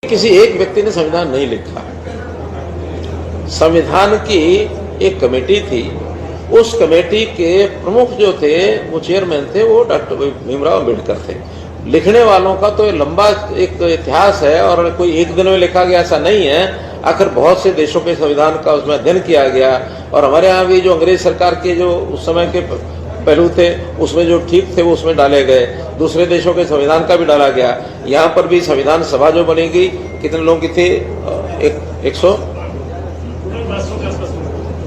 किसी एक व्यक्ति ने संविधान नहीं लिखा। संविधान की एक कमेटी थी, उस कमेटी के प्रमुख जो थे, वो चेयरमैन थे, वो डॉक्टर भीमराव अम्बेडकर थे। लिखने वालों का तो लंबा एक इतिहास है और कोई एक दिन में लिखा गया ऐसा नहीं है। आखिर बहुत से देशों के संविधान का उसमें अध्ययन किया गया और हमारे यहाँ भी जो अंग्रेज सरकार के जो उस समय के पहलू थे उसमें जो ठीक थे वो उसमें डाले गए। दूसरे देशों के संविधान का भी डाला गया। यहाँ पर भी संविधान सभा जो बनेगी, कितने लोगों की थी? 100।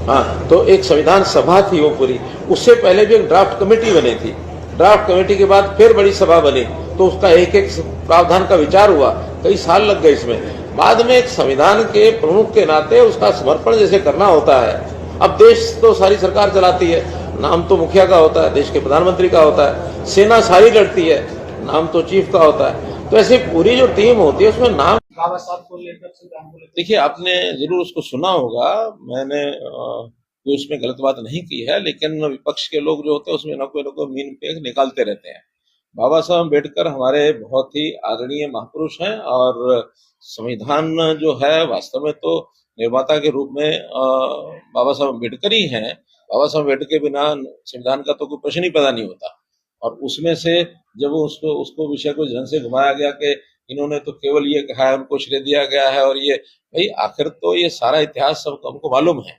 हाँ, तो एक संविधान सभा थी वो पूरी। उससे पहले भी एक ड्राफ्ट कमेटी बनी थी। ड्राफ्ट कमेटी के बाद फिर बड़ी सभा बनी, तो उसका एक एक प्रावधान का विचार हुआ। कई साल लग गए इसमें। बाद में एक संविधान के प्रमुख के नाते उसका समर्पण जैसे करना होता है। अब देश तो सारी सरकार चलाती है, नाम तो मुखिया का होता है, देश के प्रधानमंत्री का होता है, सेना सारी लड़ती है, नाम तो चीफ का होता है। तो ऐसी पूरी जो टीम होती है उसमें नाम बाबा साहब को लेकर संविधान को लेकर देखिए, आपने जरूर उसको सुना होगा। मैंने कोई उसमें गलत बात नहीं की है, लेकिन विपक्ष के लोग जो होते हैं उसमें न कोई मीन पेग निकालते रहते हैं। बाबा साहब अम्बेडकर हमारे बहुत ही आदरणीय महापुरुष हैं और संविधान जो है वास्तव में तो निर्माता के रूप में बाबा साहब अम्बेडकर ही हैं। बाबा साहब अम्बेडकर के बिना संविधान का तो कोई प्रश्न ही पैदा नहीं होता। और उसमें से जब उसको उसको विषय को ढंग से घुमाया गया कि इन्होंने तो केवल ये कहा है, उनको श्रेय दिया गया है, और ये भाई आखिर तो ये सारा इतिहास सब हमको मालूम है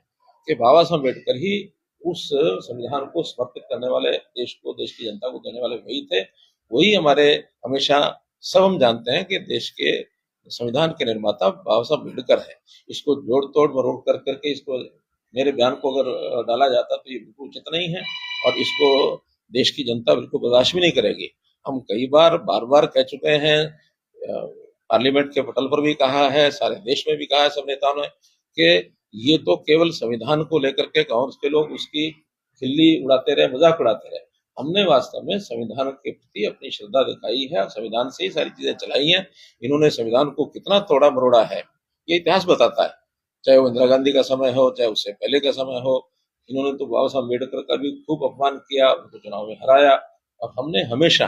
कि बाबा साहब अम्बेडकर ही उस संविधान को समर्पित करने वाले, देश को, देश की जनता को देने वाले वही थे। वही हमारे हमेशा, सब हम जानते हैं कि देश के संविधान के निर्माता बाबा साहब अम्बेडकर है। इसको जोड़ तोड़ मरोड़ कर करके इसको, मेरे बयान को अगर डाला जाता तो ये बिल्कुल उचित नहीं है और इसको देश की जनता बिल्कुल बर्दाश्त भी नहीं करेगी। हम कई बार बार बार कह चुके हैं, पार्लियामेंट के पटल पर भी कहा है, सारे देश में भी कहा है सब नेताओं ने, कि ये तो केवल संविधान को लेकर के कांग्रेस के लोग उसकी खिल्ली उड़ाते रहे, मजाक उड़ाते रहे। हमने वास्तव में संविधान के प्रति अपनी श्रद्धा दिखाई है और संविधान से ही सारी चीजें चलाई हैं। इन्होंने संविधान को कितना तोड़ा मरोड़ा है ये इतिहास बताता है, चाहे वो इंदिरा गांधी का समय हो, चाहे उससे पहले का समय हो। इन्होंने तो बाबा साहब अम्बेडकर का भी खूब अपमान किया, उनको चुनाव में हराया। और हमने हमेशा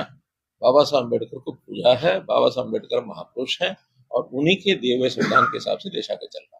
बाबा साहब अम्बेडकर को पूजा है। बाबा साहब अम्बेडकर महापुरुष हैं और उन्हीं के दिए हुए संविधान के हिसाब से देश आगे चल रहा है।